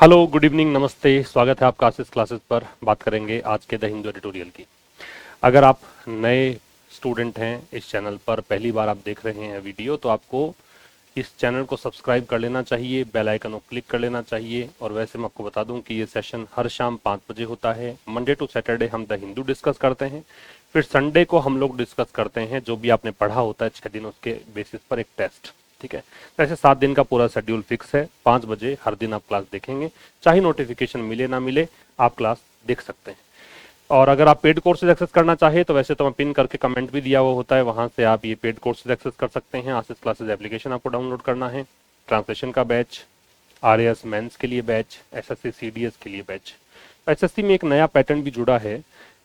Hello, good evening, नमस्ते। स्वागत है आपका आशीष क्लासेस पर। बात करेंगे आज के द हिंदू एडिटोरियल की। अगर आप नए स्टूडेंट हैं इस चैनल पर, पहली बार आप देख रहे हैं वीडियो, तो आपको इस चैनल को सब्सक्राइब कर लेना चाहिए, बेल आइकन को क्लिक कर लेना चाहिए। और वैसे मैं आपको बता दूं कि ये सेशन हर शाम 5 बजे होता है। मंडे टू सैटरडे हम द हिंदू डिस्कस करते हैं, फिर संडे को हम लोग डिस्कस करते हैं जो भी आपने पढ़ा होता है 6 दिन, उसके बेसिस पर एक टेस्ट। ठीक है, तो ऐसे 7 दिन का पूरा शेड्यूल फिक्स है। 5 बजे हर दिन आप क्लास देखेंगे, चाहे नोटिफिकेशन मिले ना मिले, आप क्लास देख सकते हैं। और अगर आप पेड कोर्सेज एक्सेस करना चाहे तो वैसे तो मैं पिन करके कमेंट भी दिया हुआ होता है, वहां से आप ये पेड कोर्सेज एक्सेस कर सकते हैं। आशीष क्लासेज एप्लीकेशन आपको डाउनलोड करना है। ट्रांसलेशन का बैच, आरएएस मेंस के लिए बैच, एसएससी सीडीएस के लिए बैच। एसएससी में एक नया पैटर्न भी जुड़ा है,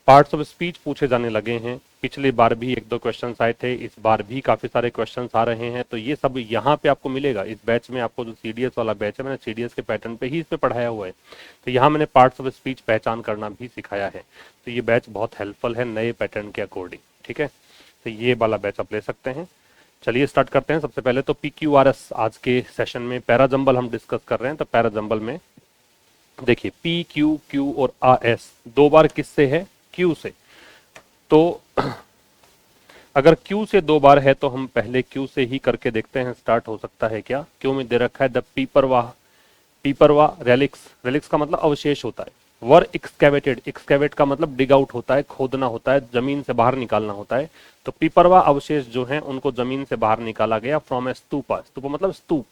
पार्ट्स ऑफ स्पीच पूछे जाने लगे हैं। पिछली बार भी 1-2 क्वेश्चंस आए थे, इस बार भी काफी सारे क्वेश्चंस आ रहे हैं। तो ये सब यहाँ पे आपको मिलेगा इस बैच में। आपको जो सीडीएस वाला बैच है, मैंने सीडीएस के पैटर्न पे ही इस पे पढ़ाया हुआ है। तो यहाँ मैंने पार्ट्स ऑफ स्पीच पहचान करना भी सिखाया है। तो ये बैच बहुत हेल्पफुल है नए पैटर्न के अकॉर्डिंग। ठीक है, तो ये वाला बैच आप ले सकते हैं। चलिए स्टार्ट करते हैं। सबसे पहले तो PQRS आज के सेशन में पैराजंबल हम डिस्कस कर रहे हैं। तो पैराजंबल में देखिए PQ और RS 2 बार किससे है? Q से। तो अगर Q से 2 बार है तो हम पहले Q से ही करके देखते हैं, स्टार्ट हो सकता है क्या। Q में दे रखा है द पीपरवा रेलिक्स। रेलिक्स का मतलब अवशेष होता है। वर एक्सकेवेटेड, एक्सकेवेट का मतलब डिग आउट होता है, खोदना होता है, जमीन से बाहर निकालना होता है। तो पीपरवा अवशेष जो हैं उनको जमीन से बाहर निकाला गया फ्रॉम ए स्तूपा। स्तूपा मतलब स्तूप,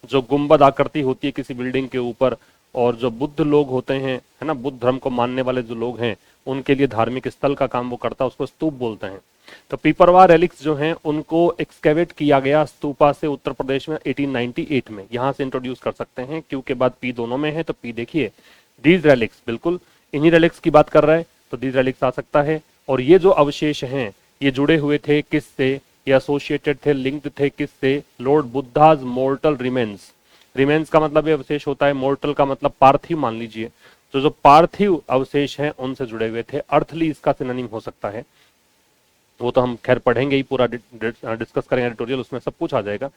जो गुंबद आकृति होती है किसी बिल्डिंग के ऊपर। और जो बुद्ध लोग होते हैं, है ना, बुद्ध धर्म को मानने वाले जो लोग हैं, उनके लिए धार्मिक स्थल का काम वो करता है, उसको स्तूप बोलते हैं। तो पीपरवा रेलिक्स जो हैं उनको एक्सकेवेट किया गया स्तूपा से उत्तर प्रदेश में 1898 में। यहां से इंट्रोड्यूस कर सकते हैं, क्यू के बाद पी दोनों में है। तो पी देखिए, दीज रेलिक्स, बिल्कुल इन्हीं रेलिक्स की बात कर रहा है, तो दीज रेलिक्स आ सकता है। और ये जो अवशेष हैं ये जुड़े हुए थे किससे? ये एसोसिएटेड थे, लिंक्ड थे किससे? Lord Buddha's mortar remains. Remains का मतलब ये अवशेष होता है, मोर्टल का मतलब पार्थिव मान लीजिए। तो जो पार्थिव अवशेष हैं उनसे जुड़े हुए थे। अर्थली इसका सिनोनिम हो सकता है, वो तो हम खैर पढ़ेंगे ही, पूरा डिस्कस करेंगे एडिटोरियल, उसमें सब कुछ आ जाएगा।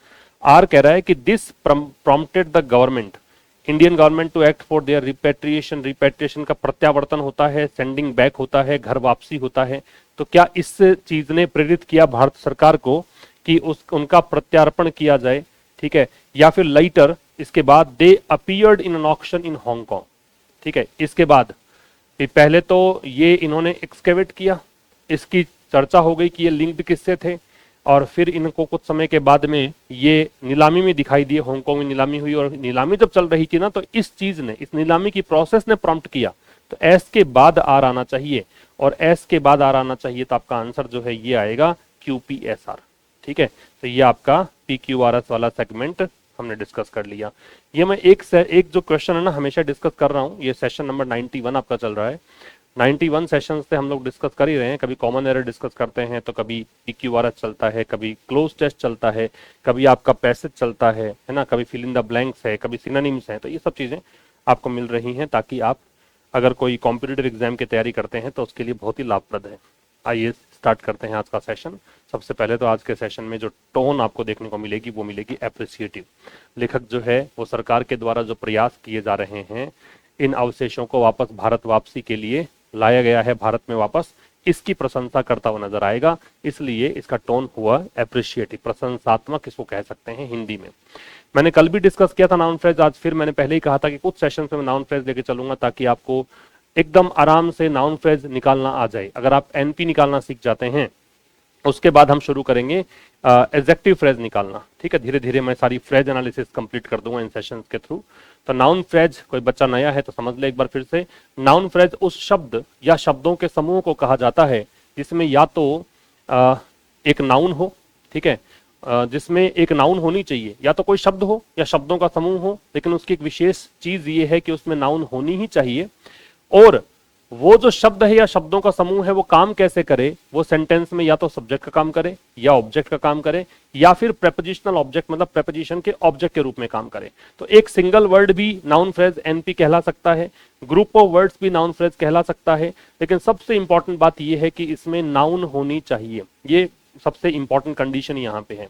आर कह रहा है कि this prompted the government, Indian government to act for their repatriation. Repatriation का प्रत्यावर्तन होता है, सेंडिंग बैक होता है, घर वापसी होता है। तो क्या इस चीज ने प्रेरित किया भारत सरकार को कि उनका प्रत्यार्पण किया जाए? ठीक है, या फिर लाइटर इसके बाद they appeared in an auction in Hong. ठीक है, इसके बाद पहले तो ये इन्होंने एक्सकेवेट किया, इसकी चर्चा हो गई कि ये लिंक्ड किससे थे। और फिर इनको कुछ समय के बाद में ये नीलामी में दिखाई दिए, हांगकांग में नीलामी हुई। और नीलामी जब चल रही थी ना, तो इस चीज ने, इस नीलामी की प्रोसेस ने प्रॉम्प्ट किया। तो एस के बाद आर आना चाहिए, और एस के बाद आर आना चाहिए। तो आपका आंसर जो है ये आएगा QPSR। ठीक है, तो ये आपका PQRS वाला सेगमेंट हमने डिस्कस कर लिया। ये मैं एक जो क्वेश्चन है ना हमेशा डिस्कस कर रहा हूँ, ये सेशन नंबर 91 आपका चल रहा है। 91 सेशन से हम लोग डिस्कस कर ही रहे हैं। कभी कॉमन एरर डिस्कस करते हैं, तो कभी PQRS चलता है, कभी क्लोज टेस्ट चलता है, कभी आपका पैसेज चलता है ना, कभी फिल इन द ब्लैंक्स है, कभी सिनोनिम्स है। तो ये सब चीजें आपको मिल रही हैं, ताकि आप अगर कोई कॉम्पिटिटिव एग्जाम की तैयारी करते हैं तो उसके लिए बहुत ही लाभप्रद है। आइए स्टार्ट करते हैं आज का सेशन। सबसे पहले तो आज के सेशन में जो टोन आपको देखने को मिलेगी वो मिलेगी एप्रिसिएटिव। लेखक जो है वो सरकार के द्वारा जो प्रयास किए जा रहे हैं, इन अवशेषों को वापस भारत वापसी के लिए लाया गया है भारत में वापस, इसकी प्रशंसा करता हुआ नजर आएगा। इसलिए इसका टोन हुआ एप्रिशिएटिव, प्रशंसात्मक इसको कह सकते हैं हिंदी में। मैंने कल भी डिस्कस किया था नाउन फ्रेज, आज फिर मैंने पहले ही कहा था कि कुछ सेशन में मैं नाउन फ्रेज लेके चलूंगा, ताकि आपको एकदम आराम से नाउन फ्रेज निकालना आ जाए। अगर आप NP निकालना सीख जाते हैं, उसके बाद हम शुरू करेंगे एडजेक्टिव फ्रेज निकालना। ठीक है, धीरे धीरे मैं सारी फ्रेज एनालिसिस कंप्लीट कर दूंगा इन सेशंस के थ्रू। तो नाउन फ्रेज, कोई बच्चा नया है तो समझ ले एक बार फिर से। नाउन फ्रेज उस शब्द या शब्दों के समूह को कहा जाता है जिसमें या तो एक नाउन हो, ठीक है, जिसमें एक नाउन होनी चाहिए, या तो कोई शब्द हो या शब्दों का समूह हो, लेकिन उसकी एक विशेष चीज ये है कि उसमें नाउन होनी ही चाहिए। और वो जो शब्द है या शब्दों का समूह है वो काम कैसे करे? वो सेंटेंस में या तो सब्जेक्ट का काम करे, या ऑब्जेक्ट का काम करे, या फिर प्रेपोजिशनल ऑब्जेक्ट मतलब प्रेपोजिशन के ऑब्जेक्ट के रूप में काम करे। तो एक सिंगल वर्ड भी नाउन फ्रेज NP कहला सकता है, ग्रुप ऑफ वर्ड्स भी नाउन फ्रेज कहला सकता है। लेकिन सबसे इंपॉर्टेंट बात यह है कि इसमें नाउन होनी चाहिए, ये सबसे इंपॉर्टेंट कंडीशन यहां पे है।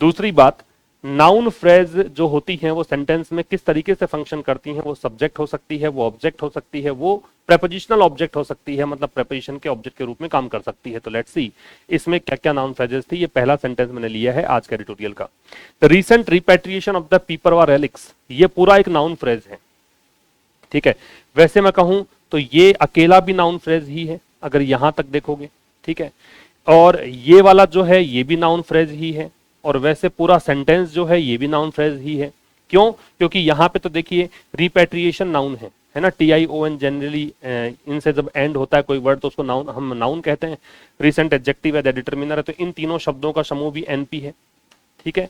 दूसरी बात, नाउन फ्रेज जो होती हैं वो सेंटेंस में किस तरीके से फंक्शन करती हैं, वो सब्जेक्ट हो सकती है, वो ऑब्जेक्ट हो सकती है, वो प्रेपोजिशनल ऑब्जेक्ट हो सकती है, मतलब प्रेपोजिशन के ऑब्जेक्ट के रूप में काम कर सकती है। तो लेट्स सी इसमें क्या क्या नाउन फ्रेजेस थी। ये पहला सेंटेंस मैंने लिया है आज के एडिटोरियल का। The recent repatriation of the Piprahwa relics, ये पूरा एक नाउन फ्रेज है, ठीक है। वैसे मैं कहूं तो ये अकेला भी नाउन फ्रेज ही है अगर यहां तक देखोगे, ठीक है। और ये वाला जो है ये भी नाउन फ्रेज ही है, और वैसे पूरा सेंटेंस जो है ये भी नाउन फ्रेज ही है। क्यों? क्योंकि यहां पे तो देखिए रिपेट्रिएशन नाउन है ना, TION जनरली इनसे जब एंड होता है कोई वर्ड तो उसको नाउन, हम नाउन कहते हैं। रिसेंट एडजेक्टिव है, डिटरमिनर है, तो इन तीनों शब्दों का समूह भी NP है, ठीक है।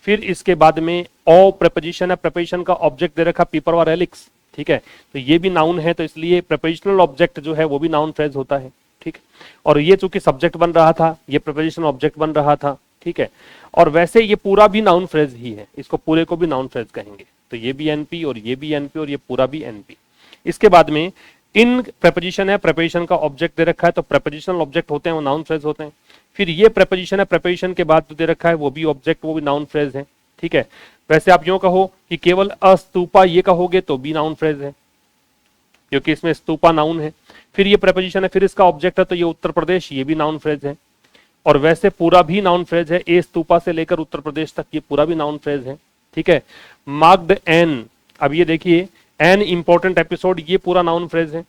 फिर इसके बाद में ओ प्रेपोजिशन है, प्रेपोजिशन का ऑब्जेक्ट दे रखा पीपरवा रेलिक्स, ठीक है। तो ये भी नाउन है, तो इसलिए प्रेपोजिशनल ऑब्जेक्ट जो है वो भी नाउन फ्रेज होता है, ठीक। और ये चूंकि सब्जेक्ट बन रहा था, ये प्रेपोजिशनल ऑब्जेक्ट बन रहा था, ठीक है। और वैसे ये पूरा भी नाउन फ्रेज ही है, इसको पूरे को भी नाउन फ्रेज कहेंगे। तो ये भी NP और ये भी NP और ये पूरा भी NP। इसके बाद में इन प्रेपोजिशन है, प्रेपोजिशन का ऑब्जेक्ट दे रखा है, तो प्रेपोजिशनल ऑब्जेक्ट होते हैं वो नाउन फ्रेज होते हैं। फिर ये प्रेपोजिशन है, प्रेपोजिशन के बाद जो दे रखा है वो भी ऑब्जेक्ट, वो भी नाउन फ्रेज है, ठीक है। वैसे आप यूं कहो कि केवल अस्तूपा ये कहोगे तो भी नाउन फ्रेज है, क्योंकि इसमें स्तूपा नाउन है। फिर ये प्रेपोजिशन है, फिर इसका ऑब्जेक्ट है, तो ये उत्तर प्रदेश, ये भी नाउन फ्रेज है। और वैसे पूरा भी नाउन फ्रेज है, ए स्तूपा से लेकर उत्तर प्रदेश तक ये पूरा भी नाउन फ्रेज है, ठीक है। मार्क्ड एन, अब ये देखिए एन इंपॉर्टेंट एपिसोड, ये पूरा नाउन फ्रेज है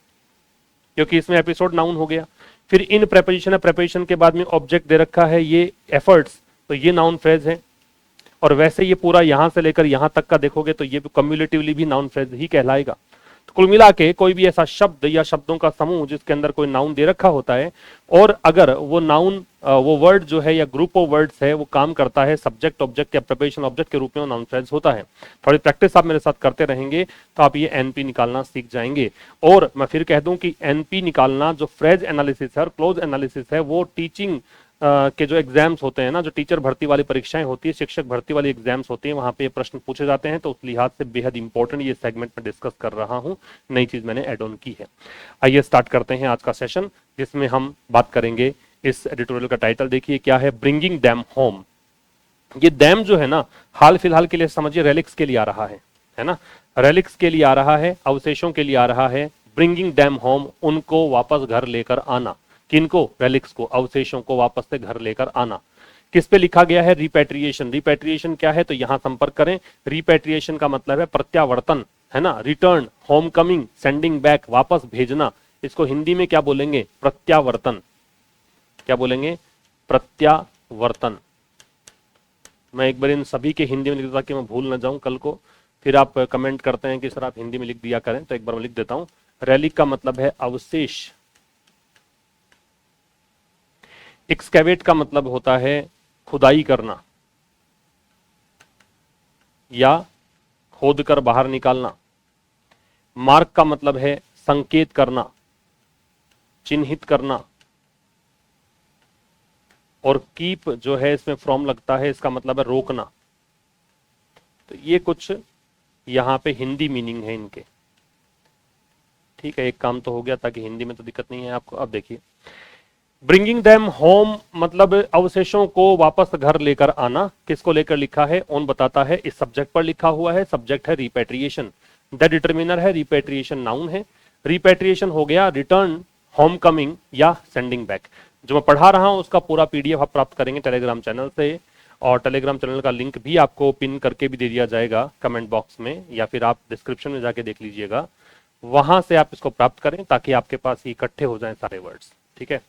क्योंकि इसमें एपिसोड नाउन हो गया। फिर इन प्रेपोजिशन है, प्रेपोजिशन के बाद में ऑब्जेक्ट दे रखा है ये एफर्ट्स, तो ये नाउन फ्रेज है। और वैसे ये पूरा यहां से लेकर यहां तक का देखोगे तो ये कम्युलेटिवली भी नाउन फ्रेज ही कहलाएगा। तो कुल मिला के कोई भी ऐसा शब्द या शब्दों का समूह जिसके अंदर कोई नाउन दे रखा होता है, और अगर वो नाउन वो वर्ड जो है या ग्रुप ऑफ वर्ड्स है वो काम करता है सब्जेक्ट ऑब्जेक्ट या प्रेपोजिशन ऑब्जेक्ट के रूप में, वो नाउन फ्रेज होता है। थोड़ी प्रैक्टिस आप मेरे साथ करते रहेंगे तो आप ये NP निकालना सीख जाएंगे। और मैं फिर कह दूं कि NP निकालना जो फ्रेज एनालिसिस है और क्लोज एनालिसिस है, वो टीचिंग के जो एग्जाम्स होते हैं ना, जो टीचर भर्ती वाली परीक्षाएं होती है, शिक्षक भर्ती वाली एग्जाम्स होती हैं, वहां पे ये प्रश्न पूछे जाते हैं। तो उस लिहाज से बेहद इंपॉर्टेंट ये सेगमेंट में डिस्कस कर रहा हूं, नई चीज मैंने एड ऑन की है। आइए स्टार्ट करते हैं आज का सेशन, जिसमें हम बात करेंगे। इस एडिटोरियल का टाइटल देखिए क्या है, ब्रिंगिंग देम होम। ये डैम जो है ना, हाल फिलहाल के लिए समझिए रेलिक्स के लिए आ रहा है ना, रेलिक्स के लिए आ रहा है, अवशेषों के लिए आ रहा है। ब्रिंगिंग देम होम, उनको वापस घर लेकर आना। किनको? रेलिक्स को, अवशेषों को वापस से घर लेकर आना। किस पे लिखा गया है? रिपेट्रिएशन। रिपेट्रिएशन क्या है? तो यहां संपर्क करें। रिपेट्रिएशन का मतलब है प्रत्यावर्तन, है ना, return, home coming, sending back, वापस भेजना। इसको हिंदी में क्या बोलेंगे? प्रत्यावर्तन। क्या बोलेंगे? प्रत्यावर्तन। मैं एक बार इन सभी के हिंदी में लिख देता कि मैं भूल ना जाऊं कल को, फिर आप कमेंट करते हैं कि सर आप हिंदी में लिख दिया करें, तो एक बार मैं लिख देता हूं। रेलिक का मतलब है अवशेष। एक्सकेवेट का मतलब होता है खुदाई करना या खोदकर बाहर निकालना। मार्क का मतलब है संकेत करना, चिन्हित करना। और कीप जो है इसमें फ्रॉम लगता है, इसका मतलब है रोकना। तो ये कुछ यहां पे हिंदी मीनिंग है इनके, ठीक है। एक काम तो हो गया, ताकि हिंदी में तो दिक्कत नहीं है आपको। अब देखिए, ब्रिंगिंग देम होम मतलब अवशेषों को वापस घर लेकर आना। किसको लेकर लिखा है? ऑन बताता है, इस सब्जेक्ट पर लिखा हुआ है। सब्जेक्ट है रिपेट्रिएशन, द डिटरमिनर है, रिपेट्रिएशन नाउन है। रिपेट्रिएशन हो गया रिटर्न, होम कमिंग या सेंडिंग बैक। जो मैं पढ़ा रहा हूं उसका पूरा PDF आप प्राप्त करेंगे टेलीग्राम चैनल से, और टेलीग्राम चैनल का लिंक भी आपको पिन करके भी दे दिया जाएगा कमेंट बॉक्स में, या फिर आप डिस्क्रिप्शन में जाके देख लीजिएगा, वहां से आप इसको प्राप्त करें ताकि आपके पास इकट्ठे हो जाएं सारे वर्ड्स, ठीक है।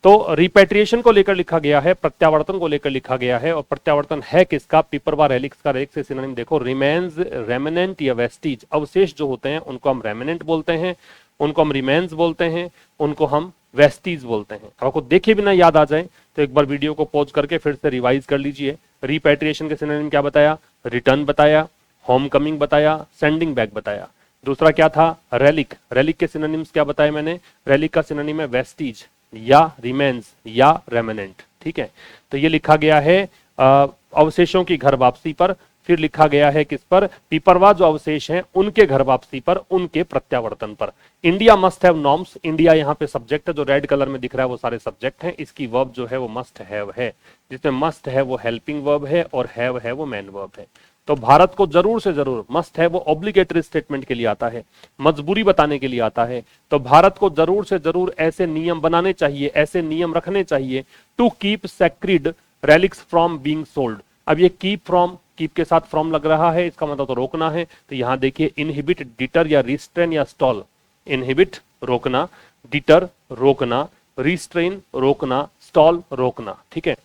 तो रिपेट्रिएशन को लेकर लिखा गया है, प्रत्यावर्तन को लेकर लिखा गया है। और प्रत्यावर्तन है किसका? पीपरवा रेलिक्स का। रेलिक्स से सिनोनिम देखो, रिमेन्स, रेमिनेंट या वेस्टीज। अवशेष जो होते हैं उनको हम रेमिनेंट बोलते हैं, उनको हम रिमेन्स बोलते हैं, उनको हम वेस्टीज बोलते हैं। आपको देखे बिना याद आ जाए तो एक बार वीडियो को पॉज करके फिर से रिवाइज कर लीजिए। रिपेट्रिएशन के सिनोनिम क्या बताया? रिटर्न बताया, होम कमिंग बताया, सेंडिंग बैक बताया। दूसरा क्या था? रेलिक। रेलिक के सिनोनिम्स क्या बताए मैंने? रेलिक का सिनोनिम है वेस्टीज या रिमेन्स या रेमिनेंट, ठीक है। तो ये लिखा गया है अवशेषों की घर वापसी पर। फिर लिखा गया है किस पर, पिपरवा जो अवशेष हैं उनके घर वापसी पर, उनके प्रत्यावर्तन पर। India must have norms, India यहाँ पे सब्जेक्ट है, जो रेड कलर में दिख रहा है वो सारे सब्जेक्ट हैं। इसकी वर्ब जो है वो मस्ट हैव है, जिसमें मस्ट है वो हेल्पिंग वर्ब है और हैव है वो मैन वर्ब है। तो भारत को जरूर से जरूर, मस्ट है वो ऑब्लिगेटरी स्टेटमेंट के लिए आता है, मजबूरी बताने के लिए आता है। तो भारत को जरूर से जरूर ऐसे नियम बनाने चाहिए, ऐसे नियम रखने चाहिए, to keep sacred relics from being sold. अब ये कीप फ्रॉम, कीप के साथ फ्रॉम लग रहा है, इसका मतलब तो रोकना है। तो यहां देखिए इनहिबिट, डिटर या रिस्ट्रेन या स्टॉल। इनहिबिट रोकना, डिटर रोकना, रिस्ट्रेन रोकना, स्टॉल रोकना, ठीक है।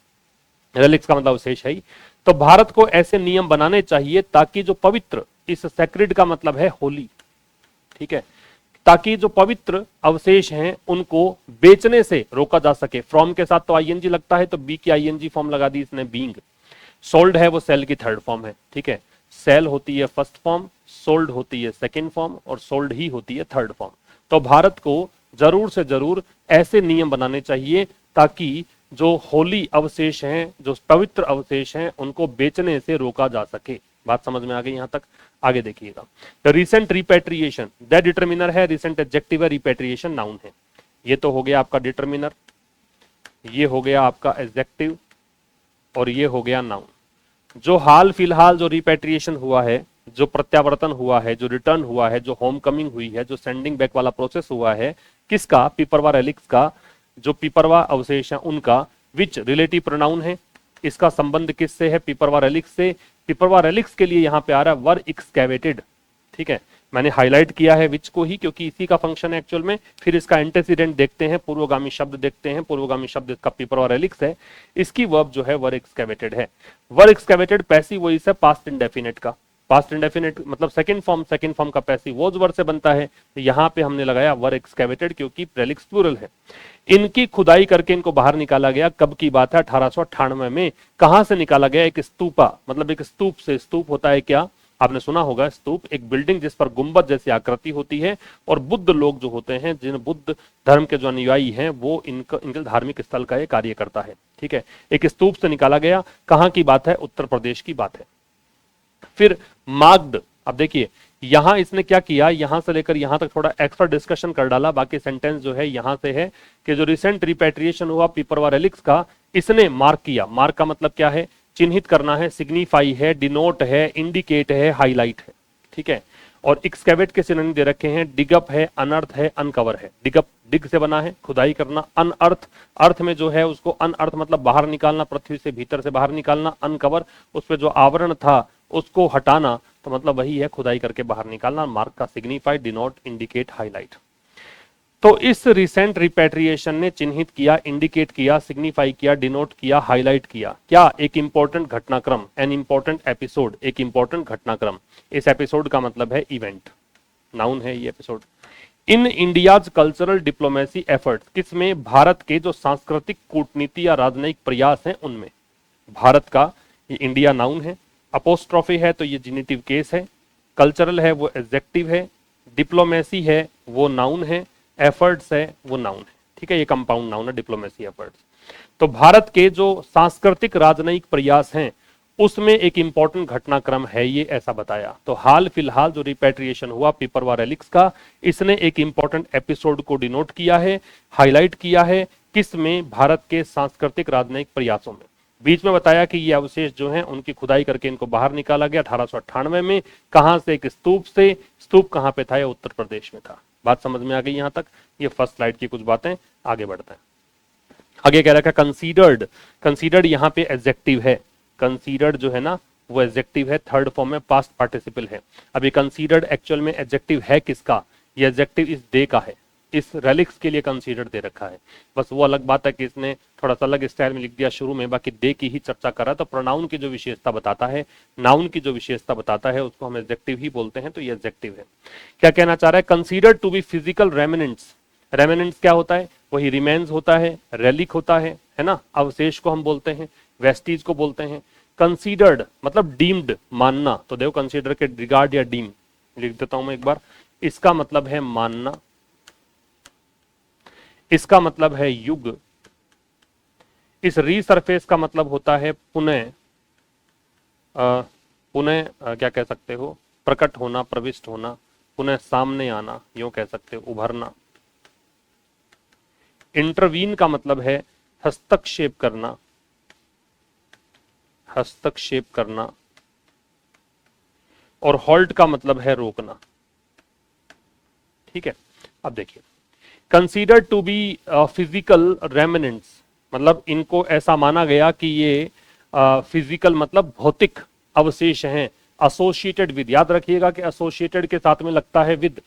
रेलिक्स का मतलब अवशेष है ही। तो भारत को ऐसे नियम बनाने चाहिए ताकि जो पवित्र, इस सेक्रेड का मतलब है होली, ठीक है, ताकि जो पवित्र अवशेष हैं उनको बेचने से रोका जा सके। फ्रॉम के साथ तो आईएनजी लगता है, तो बी की आईएनजी फॉर्म लगा दी इसने, बीइंग। सोल्ड है वो सेल की थर्ड फॉर्म है, ठीक है। सेल होती है फर्स्ट फॉर्म, सोल्ड होती है सेकंड फॉर्म और सोल्ड ही होती है थर्ड फॉर्म। तो भारत को जरूर से जरूर ऐसे नियम बनाने चाहिए ताकि जो होली अवशेष हैं, जो पवित्र अवशेष हैं, उनको बेचने से रोका जा सके। बात समझ में आ गई यहां तक? आगे देखिएगा, the recent repatriation, that determiner है, रिसेंट एडजेक्टिव है, रिपेट्रिएशन नाउन है। ये तो हो गया आपका डिटरमिनर, ये हो गया आपका एडजेक्टिव और ये हो गया नाउन। जो हाल फिलहाल जो रिपेट्रिएशन हुआ है, जो प्रत्यावर्तन हुआ है, जो रिटर्न हुआ है, जो होम कमिंग हुई है, जो सेंडिंग बैक वाला प्रोसेस हुआ है, किसका? पिपरवा रेलिक्स का। जो पिपरवा अवशेष है उनका, विच रिलेटिव प्रोनाउन है, इसका संबंध किससे है? पिपरवा रेलिक्स से। पिपरवा रेलिक्स के लिए यहां पे आ रहा है वर एक्सकैवेटेड, ठीक है। मैंने हाईलाइट किया है विच को ही क्योंकि इसी का फंक्शन है एक्चुअल में। फिर इसका एंटेसिडेंट देखते हैं, पूर्वगामी शब्द देखते हैं। पूर्वगामी शब्द इसका पिपरवा रेलिक्स है, इसकी वर्ब जो है वर एक्सकैवेटेड है। वर एक्सकैवेटेड पैसिव वॉइस है पास्ट इंडेफिनिट का। पास्ट इंडेफिनिट मतलब सेकंड फॉर्म का पैसिव वॉज वर्ब से बनता है। तो यहां पे हमने लगाया वर एक्सकैवेटेड क्योंकि रेलिक्स प्लूरल है। इनकी खुदाई करके इनको बाहर निकाला गया। कब की बात है? 1898 में। कहां से निकाला गया? एक स्तूपा, मतलब एक स्तूप से। स्तूप होता है क्या? आपने सुना होगा, स्तूप एक बिल्डिंग जिस पर गुंबद जैसी आकृति होती है और बुद्ध लोग जो होते हैं, जिन बुद्ध धर्म के जो अनुयायी हैं, वो इनके धार्मिक स्थल का ये कार्य करता है, ठीक है। एक स्तूप से निकाला गया। कहां की बात है? उत्तर प्रदेश की बात है। फिर माग्ड, अब देखिए यहां इसने क्या किया, यहां से लेकर यहां तक थोड़ा एक्स्ट्रा डिस्कशन कर डाला। बाकी सेंटेंस जो है यहां से है कि जो रिसेंट रिपेट्रिएशन हुआ पिपरवा रेलिक्स का, इसने मार्क किया। मार्क का मतलब क्या है? चिन्हित करना है, सिग्निफाई है, डिनोट है, इंडिकेट है, हाईलाइट है, ठीक है। और एक्सकैवेट के सिनोनिम दे रखे हैं, डिगअप है, अनर्थ है, अनकवर है। डिगअप डिग से बना है, खुदाई करना। अनअर्थ, अर्थ में जो है उसको अनअर्थ मतलब बाहर निकालना, पृथ्वी से भीतर से बाहर निकालना। अनकवर, उस पर जो आवरण था उसको हटाना, तो मतलब वही है खुदाई करके बाहर निकालना। मार्क का सिग्निफाई, डिनोट, इंडिकेट, हाईलाइट। तो इस रिसेंट रिपेट्रिएशन ने चिन्हित किया, इंडिकेट किया, सिग्निफाई किया, डिनोट किया, हाईलाइट किया। क्या? एक इंपॉर्टेंट घटनाक्रम, एन इंपॉर्टेंट एपिसोड, एक इंपॉर्टेंट घटनाक्रम। इस एपिसोड का मतलब है इवेंट, नाउन है ये episode. In India's cultural diplomacy effort, किसमें? भारत के जो सांस्कृतिक कूटनीति या राजनयिक प्रयास हैं उनमें। भारत का, ये इंडिया नाउन है, अपोस्ट्रोफी है तो ये जिनेटिव केस है, कल्चरल है वो एडजेक्टिव है, डिप्लोमेसी है वो नाउन है, एफर्ट्स है वो नाउन है, ठीक है। ये कंपाउंड नाउन है डिप्लोमेसी एफर्ट्स। तो भारत के जो सांस्कृतिक राजनयिक प्रयास हैं उसमें एक इंपॉर्टेंट घटनाक्रम है ये, ऐसा बताया। तो हाल फिलहाल जो रिपेट्रिएशन हुआ पिपरवा रेलिक्स का, इसने एक इंपॉर्टेंट एपिसोड को डिनोट किया है, हाईलाइट किया है। किसमें? भारत के सांस्कृतिक राजनयिक प्रयासों में। बीच में बताया कि ये अवशेष जो हैं उनकी खुदाई करके इनको बाहर निकाला गया 1898 में। कहां से? एक स्तूप से। स्तूप कहां पे था? ये उत्तर प्रदेश में था। बात समझ में आ गई यहां तक? ये फर्स्ट स्लाइड की कुछ बातें। आगे बढ़ते हैं। आगे कह रखा कंसीडर्ड। कंसीडर्ड यहां पे एडजेक्टिव है। कंसीडर्ड जो है ना वो एडजेक्टिव है, थर्ड फॉर्म में पास्ट पार्टिसिपल है। अब ये कंसीडर्ड एक्चुअल में एडजेक्टिव है किसका? ये एडजेक्टिव इस डे का है, इस रेलिक्स के लिए कंसीडर दे रखा है। बस वो अलग बात है कि इसने थोड़ा सा अलग स्टाइल में लिख दिया शुरू में, बाकी डे की ही चर्चा कर रहा है। तो प्रोनाउन की जो विशेषता बताता है, नाउन की जो विशेषता बताता है, उसको हम एडजेक्टिव ही बोलते हैं। तो ये एडजेक्टिव है। क्या कहना चाह रहा है? Consider to be physical remnants. Remnants क्या होता है? वही रिमेन्स होता है, रेलिक होता है ना। अवशेष को हम बोलते हैं, वेस्टीज को बोलते हैं। कंसीडर्ड मतलब डीम्ड, मानना। तो देखो कंसीडर के रिगार्ड या डीम लिख देता हूं मैं एक बार। इसका मतलब है मानना, इसका मतलब है युग, इस रीसरफेस का मतलब होता है पुनः पुनः क्या कह सकते हो, प्रकट होना, प्रविष्ट होना, पुनः सामने आना, यूं कह सकते हो, उभरना। इंटरवीन का मतलब है हस्तक्षेप करना, हस्तक्षेप करना। और हॉल्ट का मतलब है रोकना। ठीक है, अब देखिए, consider to be physical remnants, मतलब इनको ऐसा माना गया कि ये फिजिकल मतलब भौतिक अवशेष हैं। एसोसिएटेड विद, याद रखिएगा कि एसोसिएटेड के साथ में लगता है विद,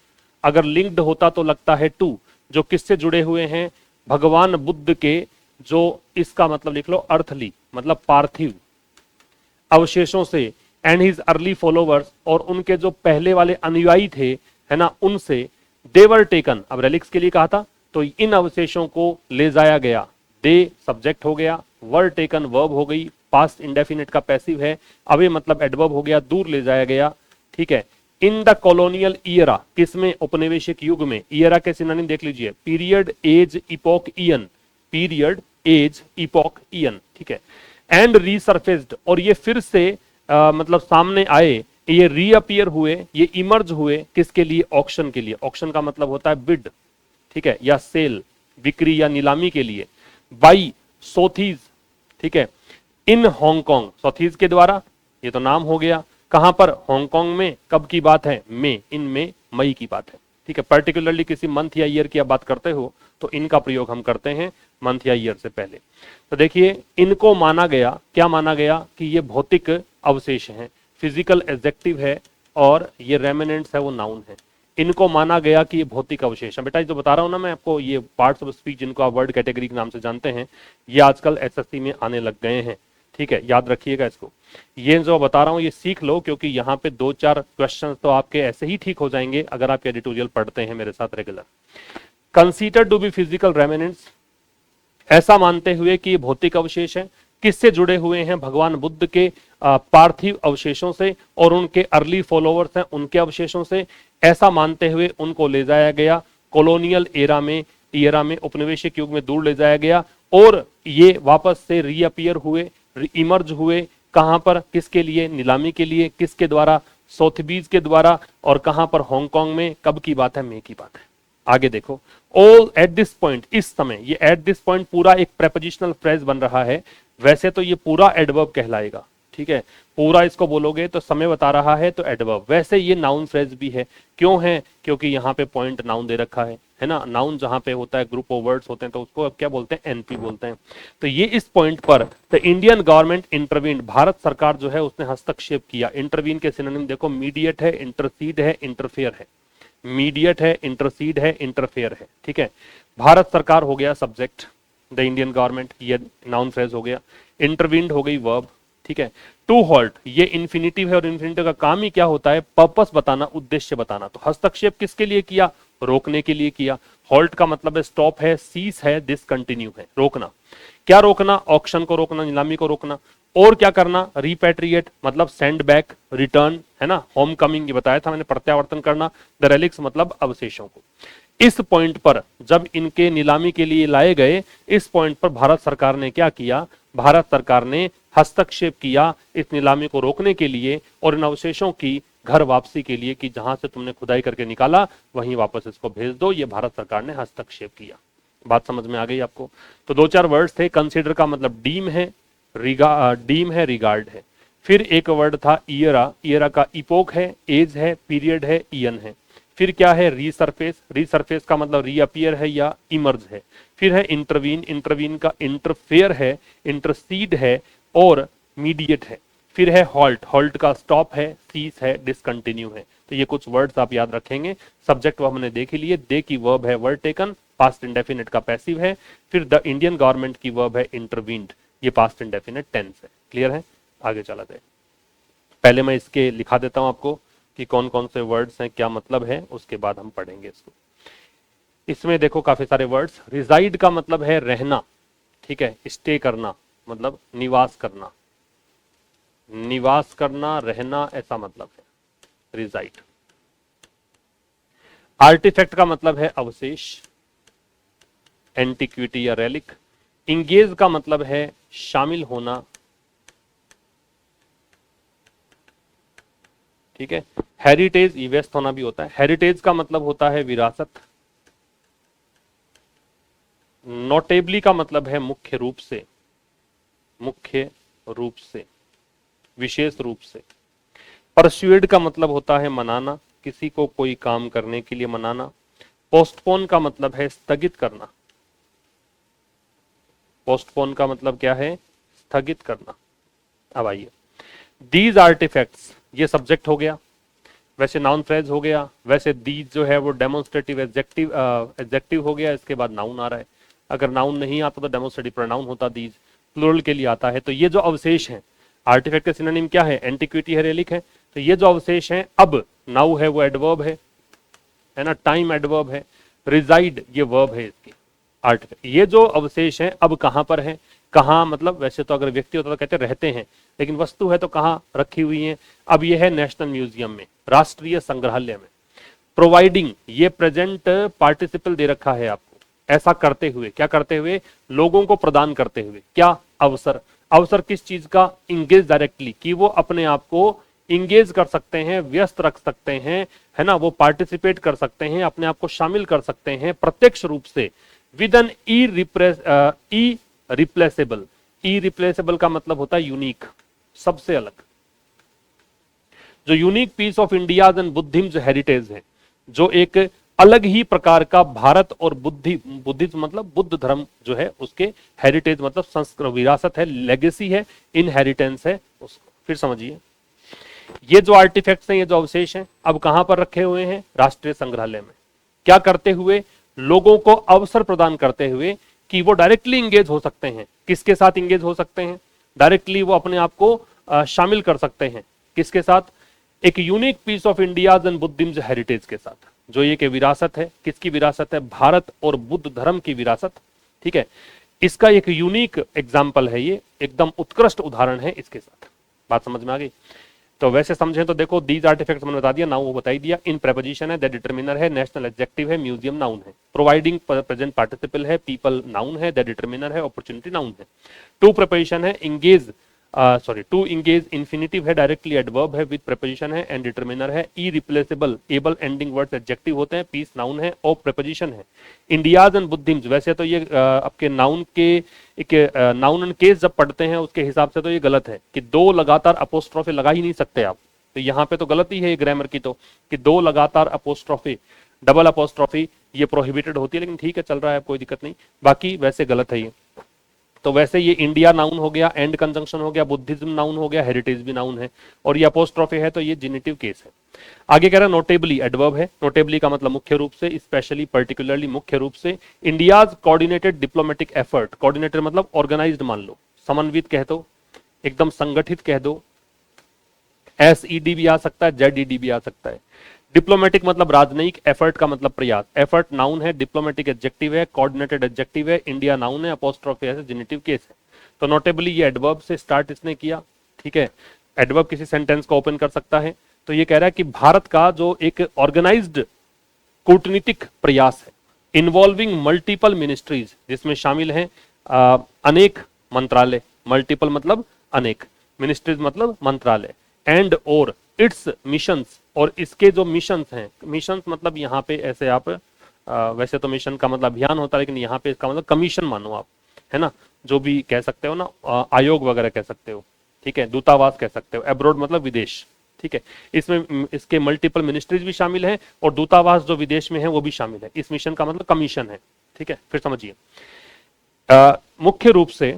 अगर लिंक्ड होता तो लगता है टू, जो किससे जुड़े हुए हैं, भगवान बुद्ध के, जो इसका मतलब लिख लो अर्थली, मतलब पार्थिव अवशेषों से, एंड हिज अर्ली फॉलोवर्स, और उनके जो पहले वाले अनुयायी थे, है ना, उनसे। देवर टेकन, अब रेलिक्स के लिए कहा था, तो इन अवशेषों को ले जाया गया। दे सब्जेक्ट हो गया, वर टेकन वर्ब हो गई, पास्ट इंडेफिनिट का पैसिव है, अवे मतलब एडवर्ब हो गया, दूर ले जाया गया। ठीक है, इन द कॉलोनियल ईयरा, किसमें, औपनिवेशिक युग में। ईयरा के सिनोनिम देख लीजिए, period, age, epoch, eon, period, age, epoch, eon. ठीक है, एंड रीसरफेस्ड, और ये फिर से मतलब सामने आए, ये रीअपियर हुए, ये इमर्ज हुए, किसके लिए, ऑक्शन के लिए। ऑक्शन का मतलब होता है बिड, ठीक है, या सेल, बिक्री या नीलामी के लिए। बाई सोथीज, ठीक है, इन हांगकांग, सोथीज के द्वारा, ये तो नाम हो गया, कहां पर, हांगकांग में। कब की बात है, मई, इन में, मई की बात है। ठीक है, पर्टिकुलरली किसी मंथ या ईयर की आप बात करते हो तो इनका प्रयोग हम करते हैं मंथ या ईयर से पहले। तो देखिए, इनको माना गया, क्या माना गया, कि ये भौतिक अवशेष हैं, फिजिकल एडजेक्टिव है, और ये रेमिनेंट्स है वो नाउन है। इनको माना गया कि ये भौतिक अवशेष है। बेटा ये जो बता रहा हूं ना मैं आपको, ये पार्ट्स ऑफ स्पीच जिनको आप वर्ड कैटेगरी के नाम से जानते हैं, ये आजकल एसएससी में आने लग गए हैं। ठीक है, याद रखिएगा इसको, ये जो बता रहा हूं ये सीख लो, क्योंकि यहाँ पे 2-4 क्वेश्चन तो आपके ऐसे ही ठीक हो जाएंगे अगर आप एडिटोरियल पढ़ते हैं मेरे साथ regular. Consider to be physical remnants, ऐसा मानते हुए कि ये भौतिक अवशेष है, किससे जुड़े हुए हैं, भगवान बुद्ध के पार्थिव अवशेषों से, और उनके अर्ली फॉलोवर्स हैं उनके अवशेषों से। ऐसा मानते हुए उनको ले जाया गया कॉलोनियल एरा में, उपनिवेशिक युग में दूर ले जाया गया, और ये वापस से रीअपियर हुए, इमर्ज हुए, कहां पर, किसके लिए, नीलामी के लिए, किसके द्वारा, सोथबीज के द्वारा, और कहां पर, हांगकांग में। कब की बात है, मई की बात है। आगे देखो, ऑल एट दिस पॉइंट, इस समय, ये एट दिस पॉइंट पूरा एक प्रेपोजिशनल फ्रेज बन रहा है। वैसे तो ये पूरा एडवर्ब कहलाएगा, ठीक है, पूरा इसको बोलोगे तो समय बता रहा है तो एडवर्ब। वैसे ये नाउन फ्रेज भी है, क्यों है, क्योंकि यहाँ पे पॉइंट नाउन दे रखा है ना। नाउन जहां पे होता है, ग्रुप ऑफ वर्ड्स होते हैं, तो उसको अब क्या बोलते हैं, एनपी बोलते हैं। तो ये इस पॉइंट पर the Indian government intervene, Bharat सरकार जो है उसने हस्तक्षेप किया। इंटरवीन के सिनोनिम देखो, मीडिएट है, इंटरसीड है, इंटरफेयर है। मीडिएट है, इंटरसीड है, इंटरफेयर है। ठीक है, भारत सरकार हो गया सब्जेक्ट, द इंडियन गवर्नमेंट ये नाउन फ्रेज हो गया, इंटरवीन्ड हो गई वर्ब। ठीक है, टू हॉल्ट ये इन्फिनिटिव है, और इन्फिनिटिव का काम ही क्या होता है, पर्पस बताना, उद्देश्य बताना। तो हस्तक्षेप किसके लिए किया, रोकने के लिए किया। हॉल्ट का मतलब है स्टॉप है, सीस है, डिसकंटिन्यू है, रोकना। क्या रोकना, ऑक्शन को रोकना, नीलामी को रोकना। और क्या करना, रिपैट्रिएट मतलब सेंड बैक, रिटर्न, है ना, होम कमिंग ये बताया था मैंने, प्रत्यावर्तन करना। द रेलिक्स मतलब अवशेषों को। इस पॉइंट पर जब इनके नीलामी के लिए लाए गए, इस पॉइंट पर भारत सरकार ने क्या किया, भारत सरकार ने हस्तक्षेप किया इस नीलामी को रोकने के लिए, और इन अवशेषों की घर वापसी के लिए, कि जहां से तुमने खुदाई करके निकाला वहीं वापस इसको भेज दो। ये भारत सरकार ने हस्तक्षेप किया। बात समझ में आ गई आपको। तो 2-4 वर्ड्स थे। कंसीडर का मतलब डीम है, डीम है, रिगार्ड है। फिर एक वर्ड था ईयरा, ईयरा का इपोक है, एज है, पीरियड है, ईयन है। फिर क्या है, रीसरफेस, रीसरफेस का मतलब रीअपियर है या इमर्ज है। फिर है इंटरवीन, इंटरवीन का इंटरफेयर है, इंटरसीड है, और मीडिएट है। फिर है हॉल्ट, हॉल्ट का स्टॉप है, सीस है, डिसकंटिन्यू है। तो ये कुछ वर्ड्स आप याद रखेंगे। सब्जेक्ट वो हमने देख ही लिए, दे की वर्ब है वर्ड टेकन, पास्ट इंडेफिनिट का पैसिव है। फिर द इंडियन गवर्नमेंट की वर्ब है इंटरवीन्ड, ये पास्ट इंडेफिनिट टेंस है। क्लियर है, आगे चला जाए। पहले मैं इसके लिखा देता हूं आपको कि कौन कौन से वर्ड्स हैं, क्या मतलब है, उसके बाद हम पढ़ेंगे इसको। इसमें देखो काफी सारे वर्ड्स। रिजाइड का मतलब है रहना, ठीक है, स्टे करना, मतलब निवास करना, निवास करना, रहना, ऐसा मतलब है रिजाइड। आर्टिफैक्ट का मतलब है अवशेष, एंटिक्विटी या रेलिक। इंगेज का मतलब है शामिल होना, ठीक है। हेरिटेज ये व्यस्त होना भी होता है। हेरिटेज का मतलब होता है विरासत। नोटेबली का मतलब है मुख्य रूप से, मुख्य रूप से, विशेष रूप से। परस्यूड का मतलब होता है मनाना, किसी को कोई काम करने के लिए मनाना। पोस्टपोन का मतलब है स्थगित करना। पोस्टपोन का मतलब क्या है? स्थगित करना। अब आइए, दीज आर्टिफैक्ट्स ये सब्जेक्ट हो गया, वैसे नाउन फ्रेज हो गया, वैसे दीज जो है वो डेमोन्स्ट्रेटिव एडजेक्टिव हो गया, इसके बाद नाउन आ रहा है। अगर नाउन नहीं आता तो डेमोन्स्ट्रेटिव प्रोनाउन होता, दीज प्लूरल के लिए आता है। तो ये जो अवशेष हैं, आर्टिफैक्ट का सिनोनिम क्या है? एंटिक्विटी है, रेलिक है। तो ये जो अवशेष हैं, अब नाउ है वो एडवर्ब है ना, टाइम एडवर्ब है, रिजाइड ये वर्ब है इसकी आर्टिफैक्ट। ये जो अवशेष हैं अब कहां पर है? कहां मतलब वैसे तो अगर व्यक्ति होता तो कहते रहते हैं, लेकिन वस्तु है तो कहां रखी हुई है? अब ये है नेशनल म्यूजियम में, राष्ट्रीय संग्रहालय में। प्रोवाइडिंग ये प्रेजेंट पार्टिसिपल दे रखा है आपको, ऐसा करते हुए, क्या करते हुए? लोगों को प्रदान करते हुए। क्या? अवसर। अवसर किस चीज का? इंगेज डायरेक्टली, कि वो अपने आप को इंगेज कर सकते हैं, व्यस्त रख सकते हैं, है ना, वो पार्टिसिपेट कर सकते हैं, अपने आप को शामिल कर सकते हैं प्रत्यक्ष रूप से विद एन इरिप्लेसेबल। इरिप्लेसेबल का मतलब होता है यूनिक, सबसे अलग। जो unique piece of India's and Buddhism heritage है, जो एक अलग ही प्रकार का भारत और बुद्धिज्म मतलब बुद्ध धर्म जो है उसके हेरिटेज मतलब संस्कृत विरासत है, लेगेसी है, इनहेरिटेंस है उसको। फिर समझिए, ये जो आर्टिफैक्ट्स हैं, ये जो अवशेष हैं, अब कहां पर रखे हुए हैं? राष्ट्रीय संग्रहालय में। क्या करते हुए? लोगों को अवसर प्रदान करते हुए कि वो डायरेक्टली इंगेज हो सकते हैं। किसके साथ इंगेज हो सकते हैं? डायरेक्टली वो अपने आप को शामिल कर सकते हैं। किसके साथ? एक unique piece of India's and Buddhism heritage के साथ, जो ये कि विरासत है। किसकी विरासत है? भारत और बुद्ध धर्म की विरासत। ठीक है, इसका एक यूनिक एग्जाम्पल है, ये एकदम उत्कृष्ट उदाहरण है इसके साथ। बात समझ में आ गई? तो वैसे समझें तो देखो, दीज आर्टिफैक्ट्स मैंने बता दिया, नाउन वो बता ही दिया, इन प्रेपोजिशन है, दैट डिटरमिनर है, नेशनल एडजेक्टिव है, म्यूजियम नाउन है, प्रोवाइडिंग प्रेजेंट पार्टिसिपल है, पीपल नाउन है, दैट डिटरमिनर है, अपॉर्चुनिटी नाउन है। टू प्रेपोजिशन है, इंगेज टू इंगेज इन्फिनिटिव है, डायरेक्टली एडवर्ब है, विद प्रेपोजिशन है, एंड डिटरमिनर है। Irreplaceable able ending words adjective होते हैं, पीस नाउन है, और प्रेपोजिशन है। इंडियाज एंड बुद्धिज्म, वैसे तो ये आपके नाउन के एक नाउन एंड केस जब पढ़ते हैं उसके हिसाब से तो ये गलत है कि दो लगातार अपोस्ट्रोफी लगा ही नहीं सकते आप। तो यहाँ पे तो गलती है ग्रामर की, तो कि दो लगातार अपोस्ट्रोफी, डबल अपोस्ट्रोफी ये प्रोहिबिटेड होती है, लेकिन ठीक है चल रहा है, कोई दिक्कत नहीं, बाकी वैसे गलत है ये। तो वैसे ये इंडिया नाउन हो गया, एंड कंजंक्शन हो गया, बुद्धिज्म नाउन हो गया, हेरिटेज भी नाउन है, और ये अपोस्ट्रोफी है तो ये जेनिटिव केस है। आगे कह रहा है नोटेबली एडवर्ब है। नोटेबली का मतलब मुख्य रूप से, स्पेशली, पर्टिकुलरली, मुख्य रूप से। India's coordinated diplomatic effort, coordinated मतलब ऑर्गेनाइज्ड मान लो, समन्वित कह दो, एकदम संगठित कह दो, SED भी आ सकता है, ZED भी आ सकता है। डिप्लोमेटिक मतलब राजनयिक, एफर्ट का मतलब प्रयास। एफर्ट नाउन है, डिप्लोमेटिक एडजेक्टिव है, कोऑर्डिनेटेड एडजेक्टिव है, इंडिया नाउन है, अपोस्ट्रोफी है, जेनिटिव केस है। तो नोटेबली ये एडवर्ब से स्टार्ट इसने किया। ठीक है, एडवर्ब किसी सेंटेंस को ओपन कर सकता है। तो ये कह रहा है कि भारत का जो एक ऑर्गेनाइज्ड कूटनीतिक प्रयास है, इन्वॉल्विंग मल्टीपल मिनिस्ट्रीज, जिसमें शामिल हैं अनेक मंत्रालय, मल्टीपल मतलब अनेक, मिनिस्ट्रीज मतलब मंत्रालय, एंड और इट्स मिशंस, और इसके जो मिशंस हैं, मिशंस मतलब यहाँ पे ऐसे आप वैसे तो मिशन का मतलब अभियान होता है, लेकिन यहाँ पे इसका मतलब कमीशन मानो आप, है ना, जो भी कह सकते हो ना, आयोग वगैरह कह सकते हो, ठीक है, दूतावास कह सकते हो, एब्रोड मतलब विदेश, ठीक है, इसमें इसके मल्टीपल मिनिस्ट्रीज भी शामिल हैं और दूतावास जो विदेश में है वो भी शामिल है। इस मिशन का मतलब कमीशन है। ठीक है, फिर समझिए, मुख्य रूप से,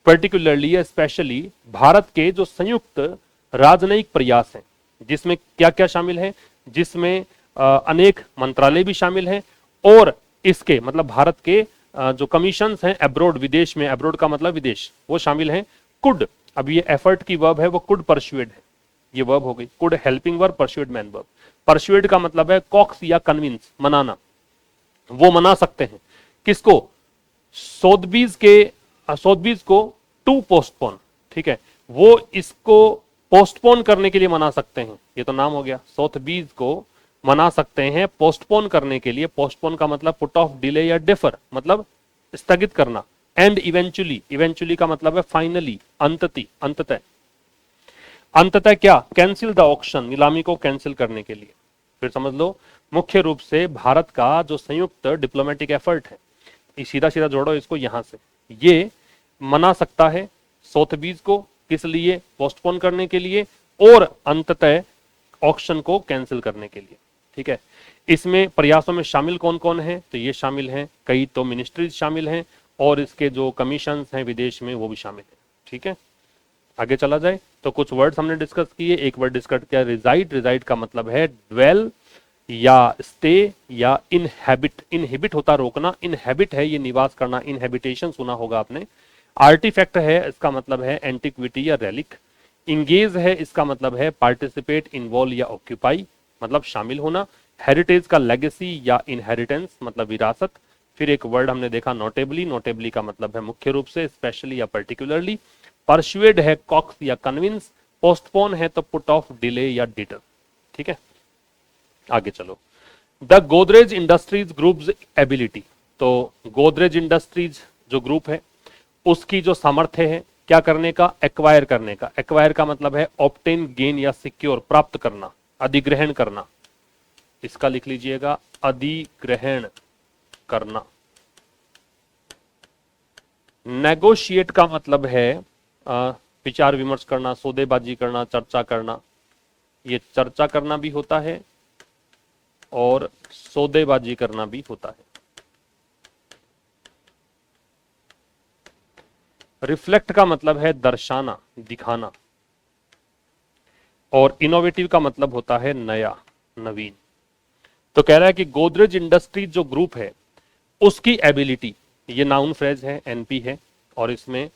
पर्टिकुलरली या स्पेशली, भारत के जो संयुक्त राजनयिक प्रयास हैं, जिसमें क्या क्या शामिल है, जिसमें अनेक मंत्रालय भी शामिल हैं, और इसके मतलब भारत के जो कमीशंस हैं एब्रोड, विदेश में, एब्रोड का मतलब विदेश, वो शामिल हैं। कुड, अब ये एफर्ट की वर्ब है वो कुड परसुएड है, ये वर्ब हो गई, could helping verb, persuade man verb. Persuade का मतलब है कॉक्स या कन्विंस, मनाना, वो मना सकते हैं किसको? सोथबीज को टू पोस्टपोन, ठीक है, वो इसको पोस्टपोन करने के लिए मना सकते हैं, ये तो नाम हो गया, सोथबीज को मना सकते हैं पोस्टपोन करने के लिए। पोस्टपोन का मतलब पुट ऑफ, डिले या डिफर मतलब स्थगित करना। एंड इवेंचुअली, इवेंचुअली का मतलब है फाइनली, अंततः। अंततः क्या, कैंसिल द ऑक्शन, नीलामी को कैंसिल करने के लिए। फिर समझ लो, मुख्य रूप से भारत का जो संयुक्त डिप्लोमेटिक एफर्ट है, ये सीधा सीधा जोड़ो इसको यहां से, ये मना सकता है सोथबीज को, किस लिए, पोस्टपोन करने के लिए, और अंततः ऑक्शन को कैंसिल करने के लिए। ठीक है, इसमें प्रयासों में शामिल कौन कौन है, तो ये शामिल हैं, कई तो मिनिस्ट्रीज शामिल हैं, और इसके जो कमीशन हैं विदेश में वो भी शामिल है। ठीक है, आगे चला जाए तो कुछ वर्ड्स हमने डिस्कस किए। एक वर्ड डिस्कस किया रिजाइड, रिजाइड का मतलब है ड्वेल या स्टे या इनहैबिट। इनहिबिट होता रोकना, इनहैबिट है ये निवास करना, इनहैबिटेशन सुना होगा आपने। आर्टिफैक्ट है, इसका मतलब है एंटिक्विटी या रेलिक। इंगेज है, इसका मतलब है पार्टिसिपेट, इन्वॉल्व या ऑक्यूपाई, मतलब शामिल होना। हेरिटेज का लेगेसी या इनहेरिटेंस, मतलब विरासत। फिर एक वर्ड हमने देखा नोटेबली, नोटेबली का मतलब है मुख्य रूप से, स्पेशली या पर्टिकुलरली। परसुएड है कॉक्स या कन्विंस। पोस्टपोन है तो पुट ऑफ, डिले या डिटर। ठीक है, आगे चलो। The Godrej industries groups ability, तो गोदरेज इंडस्ट्रीज जो ग्रुप है उसकी जो सामर्थ्य है क्या करने का, एक्वायर करने का। एक्वायर का मतलब है ऑब्टेन, गेन या सिक्योर, प्राप्त करना, अधिग्रहण करना। इसका लिख लीजिएगा, अधिग्रहण करना। नेगोशिएट का मतलब है विचार विमर्श करना, सौदेबाजी करना, चर्चा करना। ये चर्चा करना भी होता है और सौदेबाजी करना भी होता है। रिफ्लेक्ट का मतलब है दर्शाना, दिखाना। और इनोवेटिव का मतलब होता है नया, नवीन। तो कह रहा है कि गोदरेज इंडस्ट्रीज जो ग्रुप है उसकी एबिलिटी, ये नाउन फ्रेज है, एनपी है, और इसमें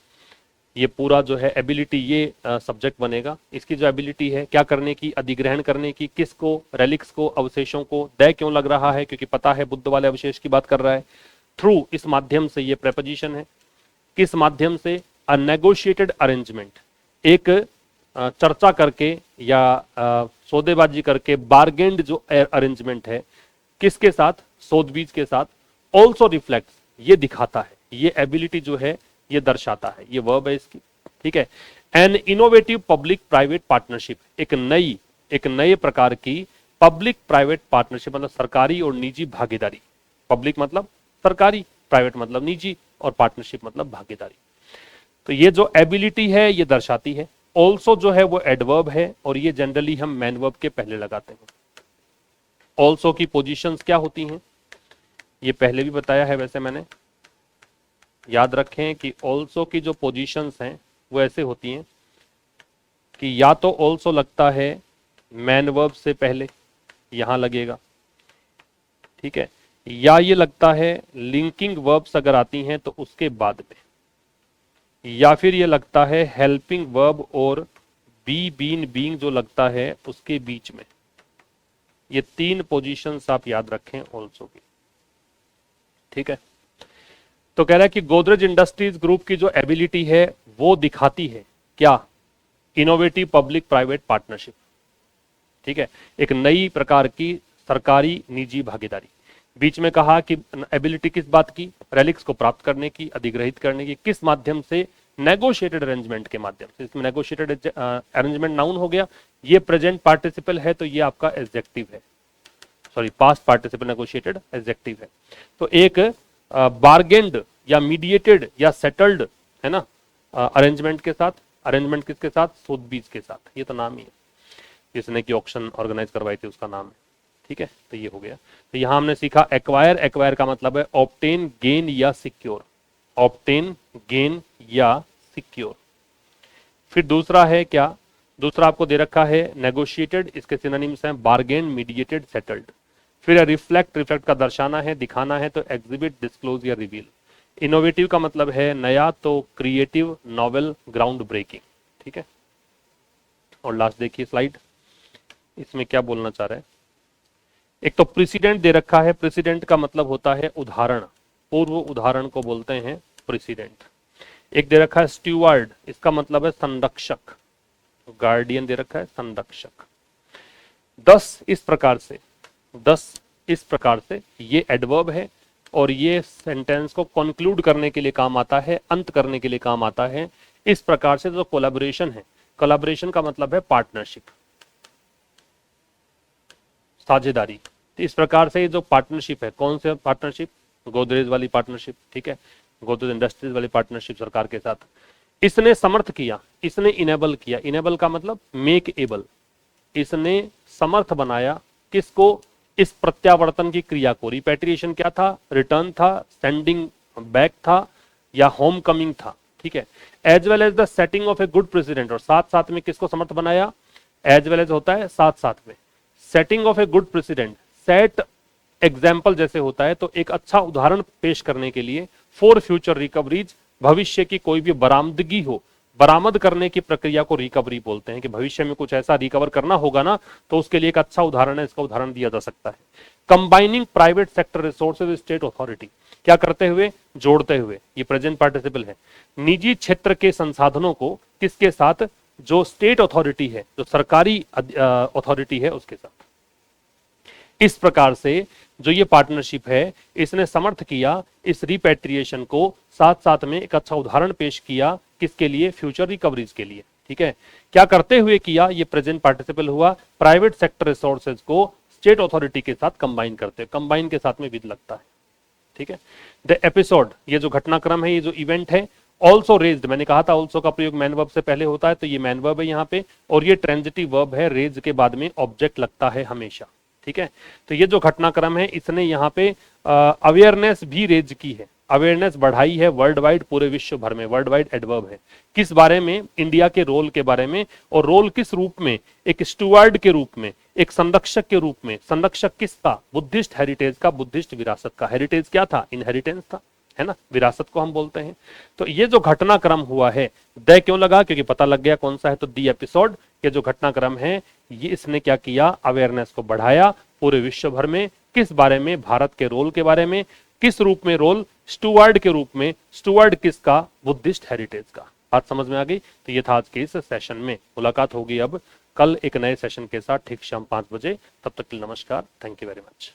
ये पूरा जो है एबिलिटी ये सब्जेक्ट बनेगा। इसकी जो एबिलिटी है क्या करने की, अधिग्रहण करने की। किसको, रेलिक्स को, अवशेषों को। दय क्यों लग रहा है, क्योंकि पता है बुद्ध वाले अवशेष की बात कर रहा है। थ्रू, इस माध्यम से, ये प्रेपोजिशन है, किस माध्यम से, अ नेगोशिएटेड अरेंजमेंट, एक चर्चा करके या सौदेबाजी करके, बार्गेंड जो अरेंजमेंट है, किसके साथ, सोथबीज के साथ। ऑल्सो रिफ्लेक्ट्स, ये दिखाता है, ये एबिलिटी जो है ये दर्शाता है, ये वर्ब है इसकी। ठीक है, an innovative public private partnership, एक नए प्रकार की पब्लिक प्राइवेट पार्टनरशिप, मतलब सरकारी और निजी भागीदारी। पब्लिक मतलब सरकारी, प्राइवेट मतलब निजी, और पार्टनरशिप मतलब भागीदारी। तो ये जो एबिलिटी है ये दर्शाती है। ऑल्सो जो है वो एडवर्ब है, और ये जनरली हम मैन वर्ब के पहले लगाते हैं। ऑल्सो की पोजीशंस क्या होती हैं, ये पहले भी बताया है वैसे मैंने, याद रखें कि ऑल्सो की जो पोजीशंस हैं वो ऐसे होती हैं कि या तो ऑल्सो लगता है मैन वर्ब से पहले, यहां लगेगा। ठीक है, या ये लगता है लिंकिंग वर्ब्स अगर आती हैं तो उसके बाद में, या फिर ये लगता है हेल्पिंग वर्ब और बी, बीन, बीइंग जो लगता है उसके बीच में। ये तीन पोजीशंस आप याद रखें ऑल्सो की। ठीक है, तो कह रहा है कि गोदरेज इंडस्ट्रीज ग्रुप की जो एबिलिटी है वो दिखाती है क्या, इनोवेटिव पब्लिक प्राइवेट पार्टनरशिप। ठीक है, एक नई प्रकार की सरकारी निजी भागीदारी। बीच में कहा कि एबिलिटी किस बात की, रेलिक्स को प्राप्त करने की, अधिग्रहित करने की, किस माध्यम से, नेगोशिएटेड अरेंजमेंट के माध्यम से। इसमें नेगोशिएटेड अरेंजमेंट नाउन हो गया, ये प्रेजेंट पार्टिसिपल है तो ये आपका एडजेक्टिव है, sorry past participle negotiated adjective है। तो एक बार्गेंड या मीडिएटेड या सेटल्ड है ना अरेंजमेंट के साथ। अरेंजमेंट किसके साथ, सोथबीज के साथ, ये तो नाम ही है, जिसने की ऑक्शन ऑर्गेनाइज करवाई थी उसका नाम है। ठीक है, तो ये हो गया। तो यहां हमने सीखा एक्वायर, एक्वायर का मतलब है ऑब्टेन, गेन या सिक्योर। ऑब्टेन, गेन या सिक्योर। फिर दूसरा है क्या, दूसरा आपको दे रखा है नेगोशिएटेड, इसके सिनोनिम्स हैं बार्गेन, मीडिएटेड, सेटल्ड। फिर रिफ्लेक्ट, रिफ्लेक्ट का दर्शाना है, दिखाना है, तो एग्जिबिट, डिस्क्लोज या रिवील। इनोवेटिव का मतलब है नया, तो क्रिएटिव, नॉवेल, ग्राउंड ब्रेकिंग। ठीक है, और लास्ट देखिए स्लाइड, इसमें क्या बोलना चाह रहे हैं। एक तो प्रेसिडेंट दे रखा है, प्रेसिडेंट का मतलब होता है उदाहरण, पूर्व उदाहरण को बोलते हैं प्रेसिडेंट। एक दे रखा है स्टीवर्ड, इसका मतलब है संरक्षक, गार्डियन दे रखा है, संरक्षक। 10 इस प्रकार से ये एडवर्ब है, और ये सेंटेंस को कंक्लूड करने के लिए काम आता है, अंत करने के लिए काम आता है। इस प्रकार से जो कोलैबोरेशन है, कोलैबोरेशन का मतलब है पार्टनरशिप, साझेदारी। तो इस प्रकार से ये जो पार्टनरशिप है, कौन से पार्टनरशिप, गोदरेज वाली पार्टनरशिप, ठीक है, गोदरेज इंडस्ट्रीज वाली पार्टनरशिप सरकार के साथ, इसने समर्थ किया, इसने इनेबल किया, इनेबल का मतलब मेक एबल, इसने समर्थ बनाया किसको, इस प्रत्यावर्तन की क्रिया को। रिपैट्रिएशन क्या था, रिटर्न था, सेंडिंग बैक था या होम कमिंग था, ठीक है। As well as the setting of a good president, और साथ साथ में किसको समर्थ बनाया, एज वेल एज होता है साथ साथ में, setting of a good president, set example जैसे होता है, तो एक अच्छा उदाहरण पेश करने के लिए, फॉर फ्यूचर रिकवरीज, भविष्य की कोई भी बरामदगी हो, बरामद करने की प्रक्रिया को रिकवरी बोलते हैं, कि भविष्य में कुछ ऐसा रिकवर करना होगा ना, तो उसके लिए एक अच्छा उदाहरण है, इसका उदाहरण दिया जा सकता है। Combining private sector resources state authority, क्या करते हुए, जोड़ते हुए, ये प्रेजेंट पार्टिसिपल है, निजी क्षेत्र के संसाधनों को किसके साथ, जो स्टेट अथॉरिटी है, जो सरकारी अथॉरिटी है उसके साथ। इस प्रकार से जो ये पार्टनरशिप है, इसने समर्थ किया इस रिपैट्रिएशन को, साथ साथ में एक अच्छा उदाहरण पेश किया, किसके लिए, फ्यूचर रिकवरीज के लिए, ठीक है। क्या करते हुए किया, ये प्रेजेंट पार्टिसिपल हुआ, प्राइवेट सेक्टर रिसोर्सेज को स्टेट अथॉरिटी के साथ कंबाइन करते, कंबाइन के साथ में विद लगता है, ठीक है। द एपिसोड, ये जो घटनाक्रम है, ये जो इवेंट है, ऑल्सो रेज्ड, मैंने कहा था ऑल्सो का प्रयोग मैन वर्ब से पहले होता है, तो ये मैन वर्ब है यहाँ पे, और ये ट्रांजिटिव वर्ब है, रेज के बाद में ऑब्जेक्ट लगता है हमेशा, ठीक है। तो ये जो घटनाक्रम है, इसने यहाँ पे अवेयरनेस भी रेज की है, अवेयरनेस बढ़ाई है वर्ल्ड वाइड, पूरे विश्व भर में, वर्ल्ड वाइड एडवर्ब है, किस बारे में, इंडिया के रोल के बारे में, और रोल किस रूप में, एक स्टुअर्ड के रूप में, एक संरक्षक के रूप में, संरक्षक किसका, बुद्धिस्ट हेरिटेज का, बुद्धिस्ट विरासत का। हेरिटेज क्या था, इनहेरिटेंस था, है ना, विरासत को हम बोलते हैं। तो ये जो घटनाक्रम हुआ है, द क्यों लगा, क्योंकि पता लग गया कौन सा है, तो दी एपिसोड, ये जो घटनाक्रम है, ये इसने क्या किया, अवेयरनेस को बढ़ाया पूरे विश्व भर में, किस बारे में, भारत के रोल के बारे में, किस रूप में रोल, स्टुअर्ड के रूप में, स्टुअर्ड किसका, बुद्धिस्ट हेरिटेज का। बात समझ में आ गई। तो ये था आज के इस सेशन में। मुलाकात होगी अब कल एक नए सेशन के साथ ठीक शाम 5 बजे। तब तक के लिए नमस्कार, थैंक यू वेरी मच।